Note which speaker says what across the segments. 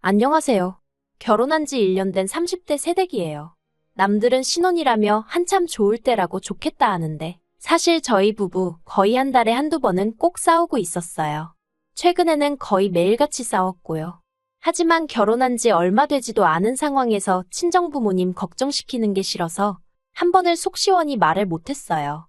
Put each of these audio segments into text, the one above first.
Speaker 1: 안녕하세요. 결혼한 지 1년 된 30대 새댁이에요. 남들은 신혼이라며 한참 좋을 때라고 좋겠다 하는데 사실 저희 부부 거의 한 달에 한두 번은 꼭 싸우고 있었어요. 최근에는 거의 매일같이 싸웠고요. 하지만 결혼한 지 얼마 되지도 않은 상황에서 친정부모님 걱정시키는 게 싫어서 한 번을 속 시원히 말을 못했어요.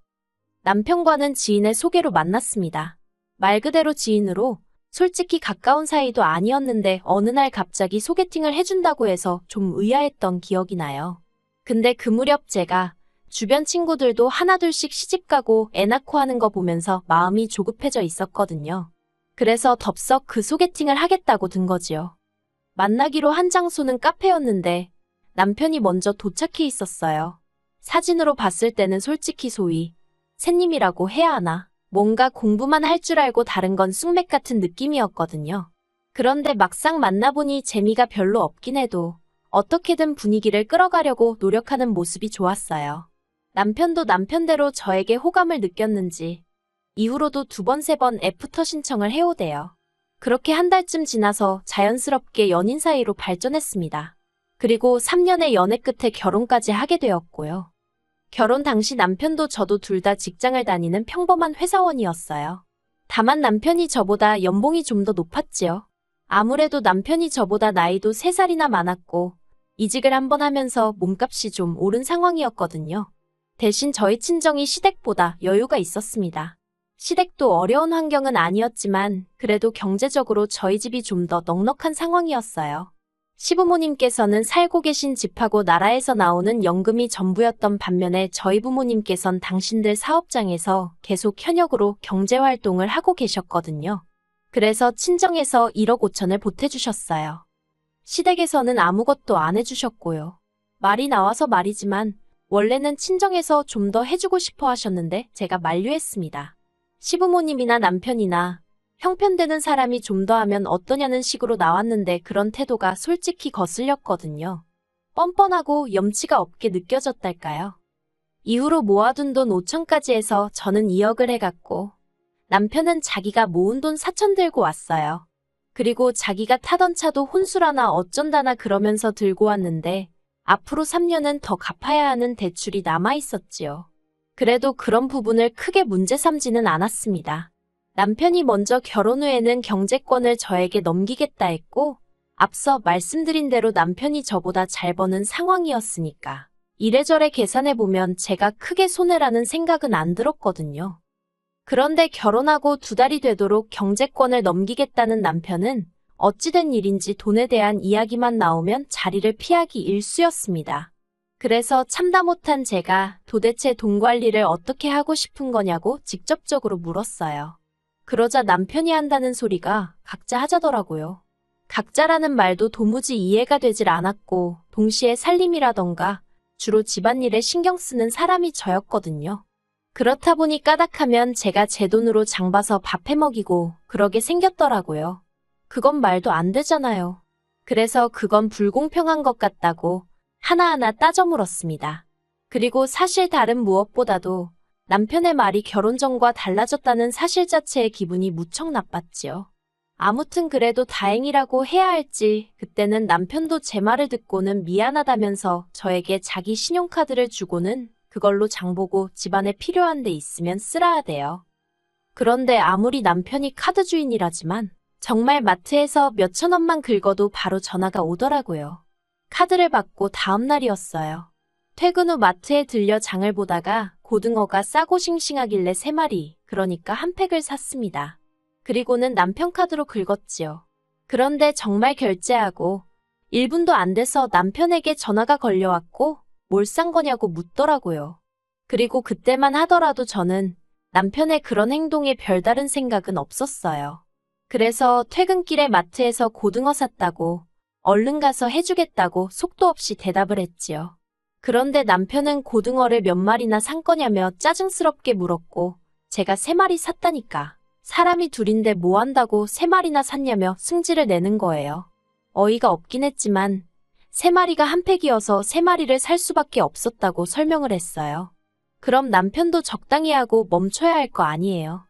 Speaker 1: 남편과는 지인의 소개로 만났습니다. 말 그대로 지인으로 솔직히 가까운 사이도 아니었는데 어느 날 갑자기 소개팅을 해준다고 해서 좀 의아했던 기억이 나요. 근데 그 무렵 제가 주변 친구들도 하나둘씩 시집가고 애 낳고 하는 거 보면서 마음이 조급해져 있었거든요. 그래서 덥석 그 소개팅을 하겠다고 든 거지요. 만나기로 한 장소는 카페였는데 남편이 먼저 도착해 있었어요. 사진으로 봤을 때는 솔직히 소위 새님이라고 해야 하나? 뭔가 공부만 할 줄 알고 다른 건 쑥맥 같은 느낌이었거든요. 그런데 막상 만나보니 재미가 별로 없긴 해도 어떻게든 분위기를 끌어가려고 노력하는 모습이 좋았어요. 남편도 남편대로 저에게 호감을 느꼈는지 이후로도 2번, 3번 애프터 신청을 해오대요. 그렇게 한 달쯤 지나서 자연스럽게 연인 사이로 발전했습니다. 그리고 3년의 연애 끝에 결혼까지 하게 되었고요. 결혼 당시 남편도 저도 둘 다 직장을 다니는 평범한 회사원이었어요. 다만 남편이 저보다 연봉이 좀 더 높았지요. 아무래도 남편이 저보다 나이도 3살이나 많았고 이직을 한번 하면서 몸값이 좀 오른 상황이었거든요. 대신 저희 친정이 시댁보다 여유가 있었습니다. 시댁도 어려운 환경은 아니었지만 그래도 경제적으로 저희 집이 좀 더 넉넉한 상황이었어요. 시부모님께서는 살고 계신 집하고 나라에서 나오는 연금이 전부였던 반면에 저희 부모님께선 당신들 사업장에서 계속 현역으로 경제활동을 하고 계셨거든요. 그래서 친정에서 1억 5천을 보태주셨어요. 시댁에서는 아무것도 안 해주셨고요. 말이 나와서 말이지만 원래는 친정에서 좀 더 해주고 싶어 하셨는데 제가 만류했습니다. 시부모님이나 남편이나 형편되는 사람이 좀 더 하면 어떠냐는 식으로 나왔는데 그런 태도가 솔직히 거슬렸거든요. 뻔뻔하고 염치가 없게 느껴졌달까요? 이후로 모아둔 돈 5천까지 해서 저는 2억을 해갔고 남편은 자기가 모은 돈 4천 들고 왔어요. 그리고 자기가 타던 차도 혼수라나 어쩐다나 그러면서 들고 왔는데 앞으로 3년은 더 갚아야 하는 대출이 남아있었지요. 그래도 그런 부분을 크게 문제 삼지는 않았습니다. 남편이 먼저 결혼 후에는 경제권을 저에게 넘기겠다 했고 앞서 말씀드린 대로 남편이 저보다 잘 버는 상황이었으니까 이래저래 계산해보면 제가 크게 손해라는 생각은 안 들었거든요. 그런데 결혼하고 2달이 되도록 경제권을 넘기겠다는 남편은 어찌된 일인지 돈에 대한 이야기만 나오면 자리를 피하기 일쑤였습니다. 그래서 참다 못한 제가 도대체 돈 관리를 어떻게 하고 싶은 거냐고 직접적으로 물었어요. 그러자 남편이 한다는 소리가 각자 하자더라고요. 각자라는 말도 도무지 이해가 되질 않았고 동시에 살림이라던가 주로 집안일에 신경 쓰는 사람이 저였거든요. 그렇다 보니 까닥하면 제가 제 돈으로 장 봐서 밥 해먹이고 그러게 생겼더라고요. 그건 말도 안 되잖아요. 그래서 그건 불공평한 것 같다고 하나하나 따져 물었습니다. 그리고 사실 다른 무엇보다도 남편의 말이 결혼 전과 달라졌다는 사실 자체의 기분이 무척 나빴지요. 아무튼 그래도 다행이라고 해야 할지 그때는 남편도 제 말을 듣고는 미안하다면서 저에게 자기 신용카드를 주고는 그걸로 장보고 집안에 필요한 데 있으면 쓰라 하대요. 그런데 아무리 남편이 카드 주인이라지만 정말 마트에서 몇천 원만 긁어도 바로 전화가 오더라고요. 카드를 받고 다음 날이었어요. 퇴근 후 마트에 들려 장을 보다가 고등어가 싸고 싱싱하길래 3마리, 그러니까 한 팩을 샀습니다. 그리고는 남편 카드로 긁었지요. 그런데 정말 결제하고 1분도 안 돼서 남편에게 전화가 걸려왔고 뭘 산 거냐고 묻더라고요. 그리고 그때만 하더라도 저는 남편의 그런 행동에 별다른 생각은 없었어요. 그래서 퇴근길에 마트에서 고등어 샀다고 얼른 가서 해주겠다고 속도 없이 대답을 했지요. 그런데 남편은 고등어를 몇 마리나 산 거냐며 짜증스럽게 물었고 제가 3마리 샀다니까. 사람이 둘인데 뭐 한다고 3마리나 샀냐며 승질을 내는 거예요. 어이가 없긴 했지만 3마리가 한 팩이어서 3마리를 살 수밖에 없었다고 설명을 했어요. 그럼 남편도 적당히 하고 멈춰야 할 거 아니에요.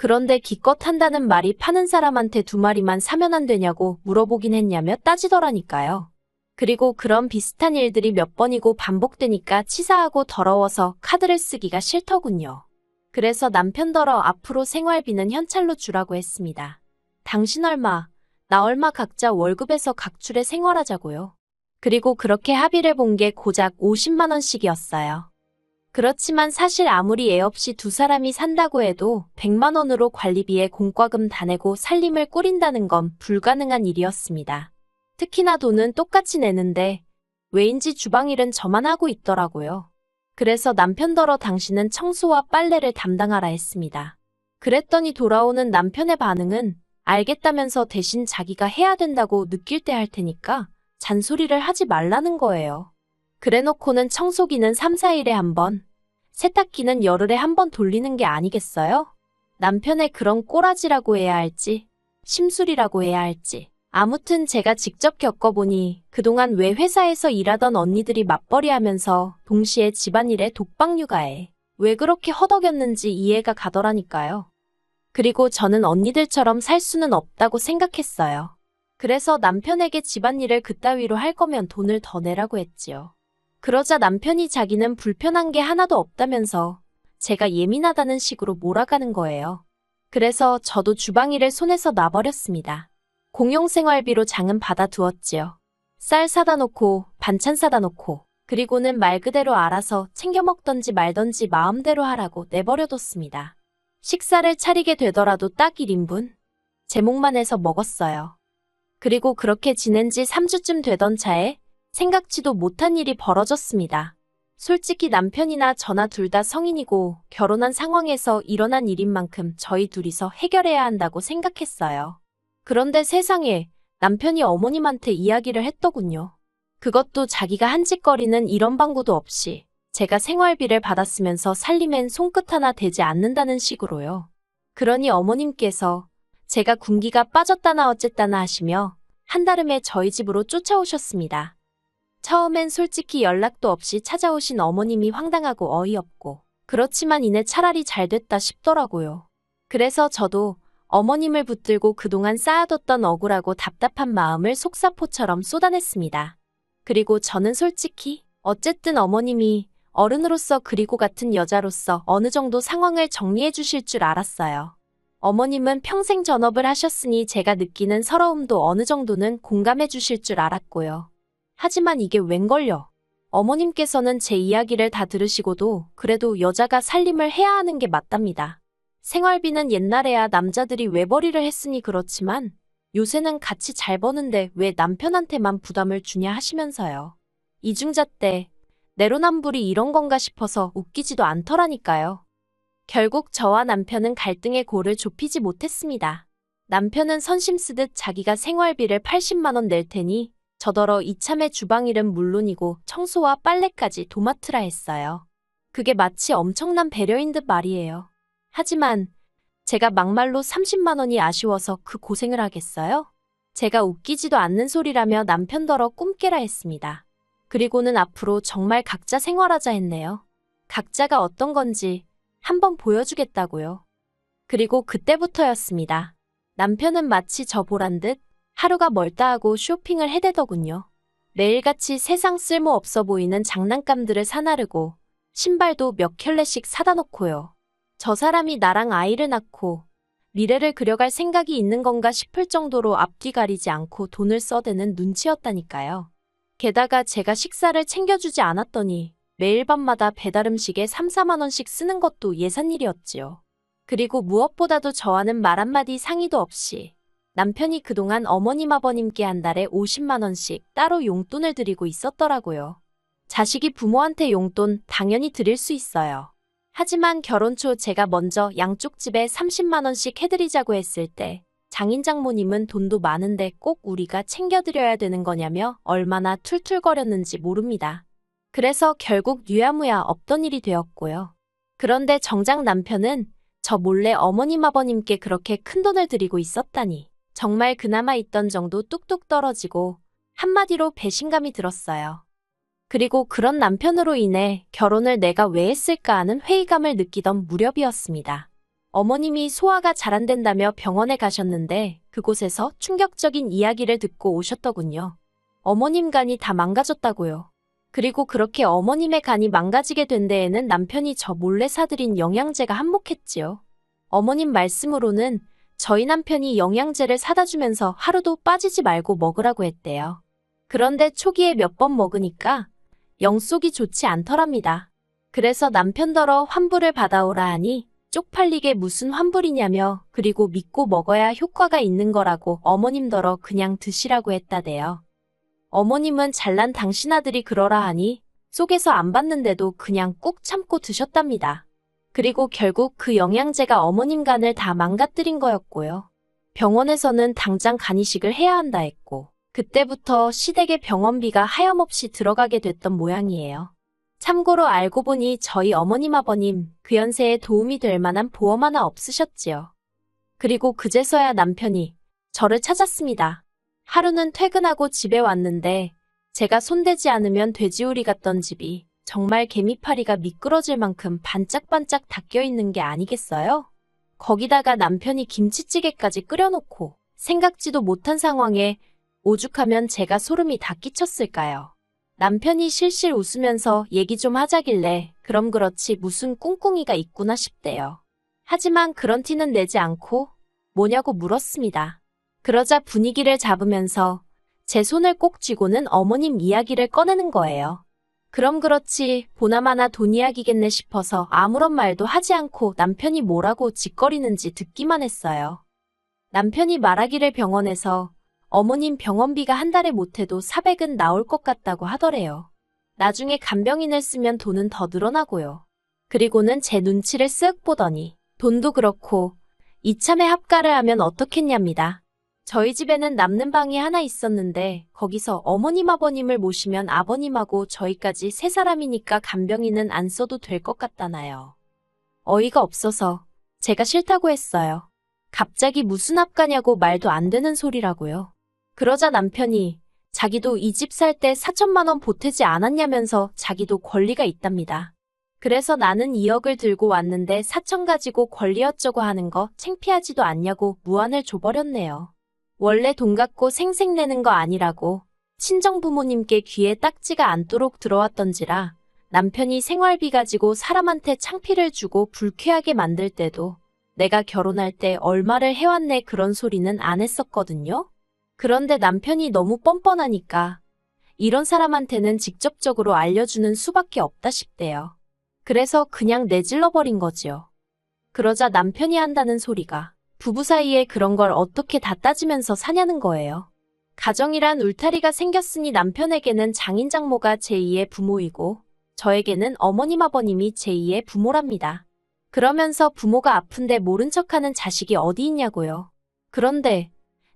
Speaker 1: 그런데 기껏 한다는 말이 파는 사람한테 2마리만 사면 안 되냐고 물어보긴 했냐며 따지더라니까요. 그리고 그런 비슷한 일들이 몇 번이고 반복되니까 치사하고 더러워서 카드를 쓰기가 싫더군요. 그래서 남편더러 앞으로 생활비는 현찰로 주라고 했습니다. 당신 얼마, 나 얼마 각자 월급에서 각출해 생활하자고요. 그리고 그렇게 합의를 본 게 고작 50만 원씩이었어요. 그렇지만 사실 아무리 애 없이 2사람이 산다고 해도 100만 원으로 관리비에 공과금 다 내고 살림을 꾸린다는 건 불가능한 일이었습니다. 특히나 돈은 똑같이 내는데 왜인지 주방일은 저만 하고 있더라고요. 그래서 남편더러 당신은 청소와 빨래를 담당하라 했습니다. 그랬더니 돌아오는 남편의 반응은 알겠다면서 대신 자기가 해야 된다고 느낄 때 할 테니까 잔소리를 하지 말라는 거예요. 그래놓고는 청소기는 3, 4일에 한 번, 세탁기는 열흘에 한 번 돌리는 게 아니겠어요? 남편의 그런 꼬라지라고 해야 할지, 심술이라고 해야 할지. 아무튼 제가 직접 겪어보니 그동안 왜 회사에서 일하던 언니들이 맞벌이하면서 동시에 집안일에 독박 육아에 왜 그렇게 허덕였는지 이해가 가더라니까요. 그리고 저는 언니들처럼 살 수는 없다고 생각했어요. 그래서 남편에게 집안일을 그따위로 할 거면 돈을 더 내라고 했지요. 그러자 남편이 자기는 불편한 게 하나도 없다면서 제가 예민하다는 식으로 몰아가는 거예요. 그래서 저도 주방일을 손에서 놔버렸습니다. 공용생활비로 장은 받아두었지요. 쌀 사다 놓고 반찬 사다 놓고 그리고는 말 그대로 알아서 챙겨 먹던지 말던지 마음대로 하라고 내버려뒀습니다. 식사를 차리게 되더라도 딱 1인분? 제목만 해서 먹었어요. 그리고 그렇게 지낸 지 3주쯤 되던 차에 생각지도 못한 일이 벌어졌습니다. 솔직히 남편이나 저나 둘 다 성인이고 결혼한 상황에서 일어난 일인 만큼 저희 둘이서 해결해야 한다고 생각했어요. 그런데 세상에 남편이 어머님한테 이야기를 했더군요. 그것도 자기가 한 짓거리는 이런 방구도 없이 제가 생활비를 받았으면서 살림엔 손끝 하나 대지 않는다는 식으로요. 그러니 어머님께서 제가 군기가 빠졌다나 어쨌다나 하시며 한달음에 저희 집으로 쫓아오셨습니다. 처음엔 솔직히 연락도 없이 찾아오신 어머님이 황당하고 어이없고 그렇지만 이내 차라리 잘 됐다 싶더라고요. 그래서 저도 어머님을 붙들고 그동안 쌓아뒀던 억울하고 답답한 마음을 속사포처럼 쏟아냈습니다. 그리고 저는 솔직히 어쨌든 어머님이 어른으로서 그리고 같은 여자로서 어느 정도 상황을 정리해 주실 줄 알았어요. 어머님은 평생 전업을 하셨으니 제가 느끼는 서러움도 어느 정도는 공감해 주실 줄 알았고요. 하지만 이게 웬걸요. 어머님께서는 제 이야기를 다 들으시고도 그래도 여자가 살림을 해야 하는 게 맞답니다. 생활비는 옛날에야 남자들이 외벌이를 했으니 그렇지만 요새는 같이 잘 버는데 왜 남편한테만 부담을 주냐 하시면서요. 이중자 때 내로남불이 이런 건가 싶어서 웃기지도 않더라니까요. 결국 저와 남편은 갈등의 골을 좁히지 못했습니다. 남편은 선심 쓰듯 자기가 생활비를 80만 원 낼 테니 저더러 이참에 주방일은 물론이고 청소와 빨래까지 도맡으라 했어요. 그게 마치 엄청난 배려인 듯 말이에요. 하지만 제가 막말로 30만 원이 아쉬워서 그 고생을 하겠어요? 제가 웃기지도 않는 소리라며 남편더러 꿈깨라 했습니다. 그리고는 앞으로 정말 각자 생활하자 했네요. 각자가 어떤 건지 한번 보여주겠다고요. 그리고 그때부터였습니다. 남편은 마치 저 보란 듯 하루가 멀다 하고 쇼핑을 해대더군요. 매일같이 세상 쓸모없어 보이는 장난감들을 사나르고 신발도 몇 켤레씩 사다 놓고요. 저 사람이 나랑 아이를 낳고 미래를 그려갈 생각이 있는 건가 싶을 정도로 앞뒤 가리지 않고 돈을 써대는 눈치였다니까요. 게다가 제가 식사를 챙겨주지 않았더니 매일 밤마다 배달음식에 3, 4만 원씩 쓰는 것도 예산일이었지요. 그리고 무엇보다도 저와는 말 한마디 상의도 없이 남편이 그동안 어머님 아버님께 한 달에 50만 원씩 따로 용돈을 드리고 있었더라고요. 자식이 부모한테 용돈 당연히 드릴 수 있어요. 하지만 결혼 초 제가 먼저 양쪽 집에 30만 원씩 해드리자고 했을 때 장인 장모님은 돈도 많은데 꼭 우리가 챙겨드려야 되는 거냐며 얼마나 툴툴거렸는지 모릅니다. 그래서 결국 유야무야 없던 일이 되었고요. 그런데 정작 남편은 저 몰래 어머님 아버님께 그렇게 큰돈을 드리고 있었다니 정말 그나마 있던 정도 뚝뚝 떨어지고 한마디로 배신감이 들었어요. 그리고 그런 남편으로 인해 결혼을 내가 왜 했을까 하는 회의감을 느끼던 무렵이었습니다. 어머님이 소화가 잘 안 된다며 병원에 가셨는데 그곳에서 충격적인 이야기를 듣고 오셨더군요. 어머님 간이 다 망가졌다고요. 그리고 그렇게 어머님의 간이 망가지게 된 데에는 남편이 저 몰래 사들인 영양제가 한몫했지요. 어머님 말씀으로는 저희 남편이 영양제를 사다 주면서 하루도 빠지지 말고 먹으라고 했대요. 그런데 초기에 몇 번 먹으니까 영속이 좋지 않더랍니다. 그래서 남편더러 환불을 받아오라 하니 쪽팔리게 무슨 환불이냐며 그리고 믿고 먹어야 효과가 있는 거라고 어머님더러 그냥 드시라고 했다대요. 어머님은 잘난 당신 아들이 그러라 하니 속에서 안 받는데도 그냥 꾹 참고 드셨답니다. 그리고 결국 그 영양제가 어머님 간을 다 망가뜨린 거였고요. 병원에서는 당장 간 이식을 해야 한다 했고 그때부터 시댁의 병원비가 하염없이 들어가게 됐던 모양이에요. 참고로 알고 보니 저희 어머님 아버님 그 연세에 도움이 될 만한 보험 하나 없으셨지요. 그리고 그제서야 남편이 저를 찾았습니다. 하루는 퇴근하고 집에 왔는데 제가 손대지 않으면 돼지우리 같던 집이 정말 개미파리가 미끄러질 만큼 반짝반짝 닦여있는 게 아니겠어요? 거기다가 남편이 김치찌개까지 끓여놓고 생각지도 못한 상황에 오죽하면 제가 소름이 다 끼쳤을까요? 남편이 실실 웃으면서 얘기 좀 하자길래 그럼 그렇지 무슨 꿍꿍이가 있구나 싶대요. 하지만 그런 티는 내지 않고 뭐냐고 물었습니다. 그러자 분위기를 잡으면서 제 손을 꼭 쥐고는 어머님 이야기를 꺼내는 거예요. 그럼 그렇지 보나마나 돈 이야기겠네 싶어서 아무런 말도 하지 않고 남편이 뭐라고 짓거리는지 듣기만 했어요. 남편이 말하기를 병원에서 어머님 병원비가 한 달에 못해도 400은 나올 것 같다고 하더래요. 나중에 간병인을 쓰면 돈은 더 늘어나고요. 그리고는 제 눈치를 쓱 보더니 돈도 그렇고 이참에 합가를 하면 어떻겠냐입니다. 저희 집에는 남는 방이 하나 있었는데 거기서 어머님 아버님을 모시면 아버님하고 저희까지 세 사람이니까 간병인은 안 써도 될 것 같다나요. 어이가 없어서 제가 싫다고 했어요. 갑자기 무슨 합가냐고 말도 안 되는 소리라고요. 그러자 남편이 자기도 이 집 살 때 4천만 원 보태지 않았냐면서 자기도 권리가 있답니다. 그래서 나는 2억을 들고 왔는데 4천 가지고 권리 어쩌고 하는 거 창피하지도 않냐고 무안을 줘버렸네요. 원래 돈 갖고 생색내는 거 아니라고 친정부모님께 귀에 딱지가 않도록 들어왔던지라 남편이 생활비 가지고 사람한테 창피를 주고 불쾌하게 만들 때도 내가 결혼할 때 얼마를 해왔네 그런 소리는 안 했었거든요. 그런데 남편이 너무 뻔뻔하니까 이런 사람한테는 직접적으로 알려주는 수밖에 없다 싶대요. 그래서 그냥 내질러버린 거지요. 그러자 남편이 한다는 소리가 부부 사이에 그런 걸 어떻게 다 따지면서 사냐는 거예요. 가정이란 울타리가 생겼으니 남편에게는 장인 장모가 제2의 부모이고 저에게는 어머님 아버님이 제2의 부모랍니다. 그러면서 부모가 아픈데 모른 척하는 자식이 어디 있냐고요. 그런데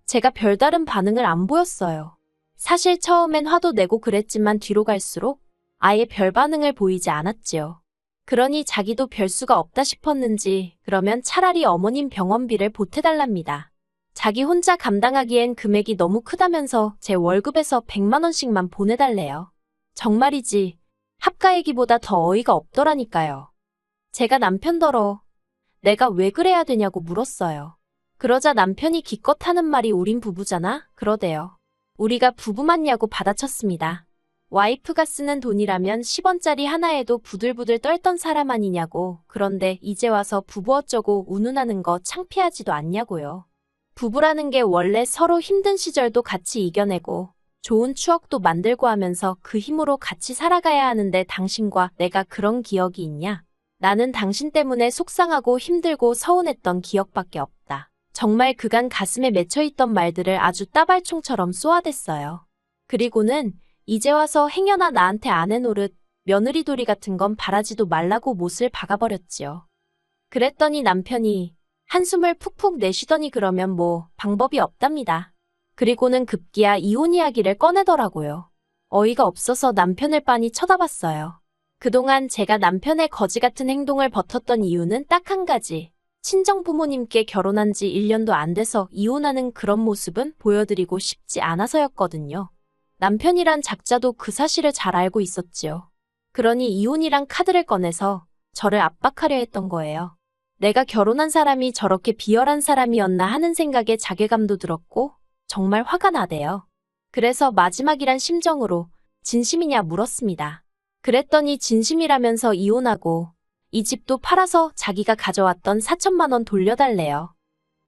Speaker 1: 제가 별다른 반응을 안 보였어요. 사실 처음엔 화도 내고 그랬지만 뒤로 갈수록 아예 별 반응을 보이지 않았지요. 그러니 자기도 별 수가 없다 싶었는지 그러면 차라리 어머님 병원비를 보태달랍니다. 자기 혼자 감당하기엔 금액이 너무 크다면서 제 월급에서 100만 원씩만 보내달래요. 정말이지 합가 얘기보다 더 어이가 없더라니까요. 제가 남편더러 내가 왜 그래야 되냐고 물었어요. 그러자 남편이 기껏 하는 말이 우린 부부잖아 그러대요. 우리가 부부 맞냐고 받아쳤습니다. 와이프가 쓰는 돈이라면 10원짜리 하나에도 부들부들 떨던 사람 아니냐고. 그런데 이제 와서 부부 어쩌고 운운하는 거 창피하지도 않냐고요. 부부라는 게 원래 서로 힘든 시절도 같이 이겨내고 좋은 추억도 만들고 하면서 그 힘으로 같이 살아가야 하는데 당신과 내가 그런 기억이 있냐? 나는 당신 때문에 속상하고 힘들고 서운했던 기억밖에 없다. 정말 그간 가슴에 맺혀있던 말들을 아주 따발총처럼 쏘아댔어요. 그리고는 이제 와서 행여나 나한테 안 해노릇 며느리돌이 같은 건 바라지도 말라고 못을 박아버렸지요. 그랬더니 남편이 한숨을 푹푹 내쉬더니 그러면 뭐 방법이 없답니다. 그리고는 급기야 이혼 이야기를 꺼내더라고요. 어이가 없어서 남편을 빤히 쳐다봤어요. 그동안 제가 남편의 거지 같은 행동을 버텼던 이유는 딱 한 가지. 친정부모님께 결혼한 지 1년도 안 돼서 이혼하는 그런 모습은 보여드리고 싶지 않아서였거든요. 남편이란 작자도 그 사실을 잘 알고 있었지요. 그러니 이혼이란 카드를 꺼내서 저를 압박하려 했던 거예요. 내가 결혼한 사람이 저렇게 비열한 사람이었나 하는 생각에 자괴감도 들었고 정말 화가 나대요. 그래서 마지막이란 심정으로 진심이냐 물었습니다. 그랬더니 진심이라면서 이혼하고 이 집도 팔아서 자기가 가져왔던 4천만 원 돌려달래요.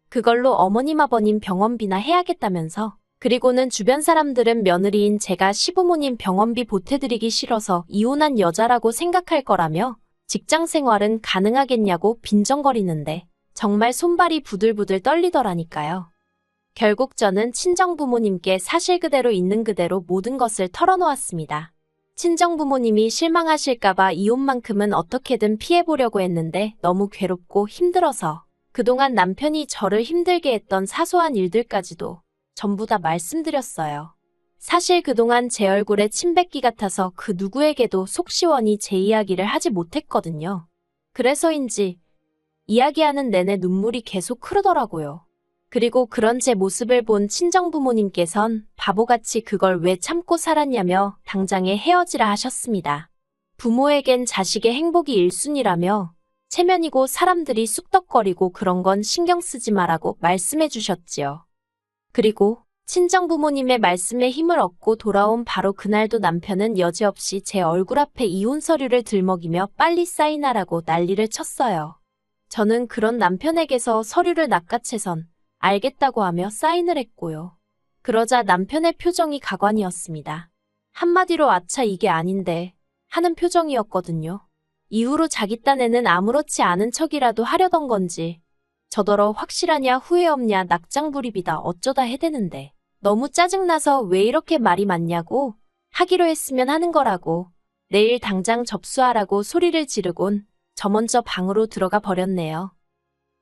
Speaker 1: 그걸로 어머님 아버님 병원비나 해야겠다면서. 그리고는 주변 사람들은 며느리인 제가 시부모님 병원비 보태드리기 싫어서 이혼한 여자라고 생각할 거라며 직장 생활은 가능하겠냐고 빈정거리는데 정말 손발이 부들부들 떨리더라니까요. 결국 저는 친정부모님께 사실 그대로 있는 그대로 모든 것을 털어놓았습니다. 친정부모님이 실망하실까봐 이혼만큼은 어떻게든 피해보려고 했는데 너무 괴롭고 힘들어서 그동안 남편이 저를 힘들게 했던 사소한 일들까지도 전부 다 말씀드렸어요. 사실 그동안 제 얼굴에 침 뱉기 같아서 그 누구에게도 속 시원히 제 이야기를 하지 못했거든요. 그래서인지 이야기하는 내내 눈물이 계속 흐르더라고요. 그리고 그런 제 모습을 본 친정부모님께선 바보같이 그걸 왜 참고 살았냐며 당장에 헤어지라 하셨습니다. 부모에겐 자식의 행복이 1순위라며 체면이고 사람들이 쑥덕거리고 그런 건 신경 쓰지 마라고 말씀해 주셨지요. 그리고 친정부모님의 말씀에 힘을 얻고 돌아온 바로 그날도 남편은 여지없이 제 얼굴 앞에 이혼 서류를 들먹이며 빨리 사인하라고 난리를 쳤어요. 저는 그런 남편에게서 서류를 낚아채선 알겠다고 하며 사인을 했고요. 그러자 남편의 표정이 가관이었습니다. 한마디로 아차 이게 아닌데 하는 표정이었거든요. 이후로 자기 딴에는 아무렇지 않은 척이라도 하려던 건지 저더러 확실하냐 후회 없냐 낙장불입이다 어쩌다 해대는데 너무 짜증나서 왜 이렇게 말이 많냐고 하기로 했으면 하는 거라고 내일 당장 접수하라고 소리를 지르곤 저 먼저 방으로 들어가 버렸네요.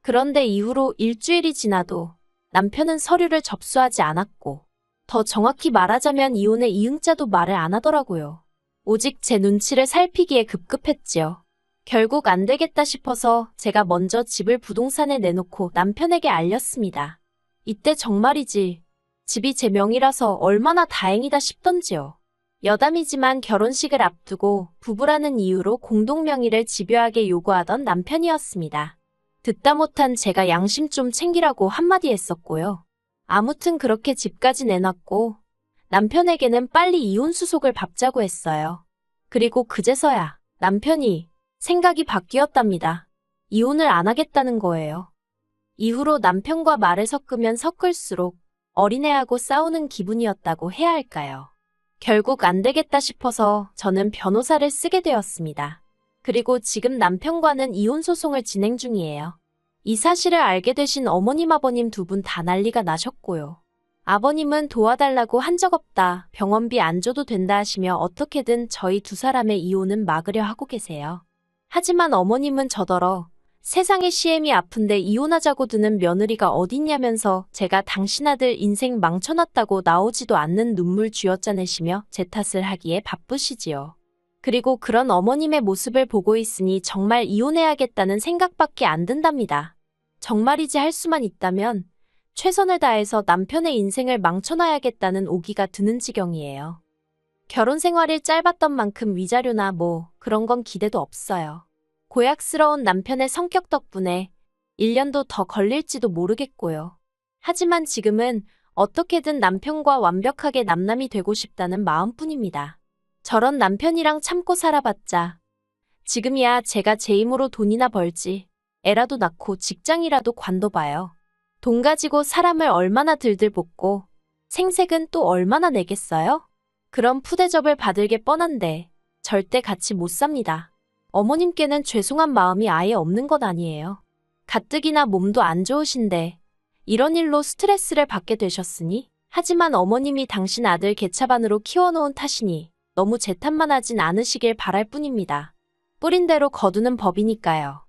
Speaker 1: 그런데 이후로 일주일이 지나도 남편은 서류를 접수하지 않았고 더 정확히 말하자면 이혼의 이응자도 말을 안 하더라고요. 오직 제 눈치를 살피기에 급급했지요. 결국 안 되겠다 싶어서 제가 먼저 집을 부동산에 내놓고 남편에게 알렸습니다. 이때 정말이지 집이 제 명의라서 얼마나 다행이다 싶던지요. 여담이지만 결혼식을 앞두고 부부라는 이유로 공동명의를 집요하게 요구하던 남편이었습니다. 듣다 못한 제가 양심 좀 챙기라고 한마디 했었고요. 아무튼 그렇게 집까지 내놨고 남편에게는 빨리 이혼 수속을 밟자고 했어요. 그리고 그제서야 남편이 생각이 바뀌었답니다. 이혼을 안 하겠다는 거예요. 이후로 남편과 말을 섞으면 섞을수록 어린애하고 싸우는 기분이었다고 해야 할까요? 결국 안 되겠다 싶어서 저는 변호사를 쓰게 되었습니다. 그리고 지금 남편과는 이혼 소송을 진행 중이에요. 이 사실을 알게 되신 어머님 아버님 두 분 다 난리가 나셨고요. 아버님은 도와달라고 한 적 없다, 병원비 안 줘도 된다 하시며 어떻게든 저희 두 사람의 이혼은 막으려 하고 계세요. 하지만 어머님은 저더러 세상에 시엠이 아픈데 이혼하자고 드는 며느리가 어딨냐면서 제가 당신 아들 인생 망쳐놨다고 나오지도 않는 눈물 쥐어짜내시며 제 탓을 하기에 바쁘시지요. 그리고 그런 어머님의 모습을 보고 있으니 정말 이혼해야겠다는 생각밖에 안 든답니다. 정말이지 할 수만 있다면 최선을 다해서 남편의 인생을 망쳐놔야겠다는 오기가 드는 지경이에요. 결혼 생활이 짧았던 만큼 위자료나 뭐 그런 건 기대도 없어요. 고약스러운 남편의 성격 덕분에 1년도 더 걸릴지도 모르겠고요. 하지만 지금은 어떻게든 남편과 완벽하게 남남이 되고 싶다는 마음뿐입니다. 저런 남편이랑 참고 살아봤자 지금이야 제가 제 힘으로 돈이나 벌지 애라도 낳고 직장이라도 관둬봐요. 돈 가지고 사람을 얼마나 들들 볶고 생색은 또 얼마나 내겠어요? 그런 푸대접을 받을 게 뻔한데 절대 같이 못 삽니다. 어머님께는 죄송한 마음이 아예 없는 건 아니에요. 가뜩이나 몸도 안 좋으신데 이런 일로 스트레스를 받게 되셨으니 하지만 어머님이 당신 아들 개차반으로 키워놓은 탓이니 너무 제 탓만 하진 않으시길 바랄 뿐입니다. 뿌린 대로 거두는 법이니까요.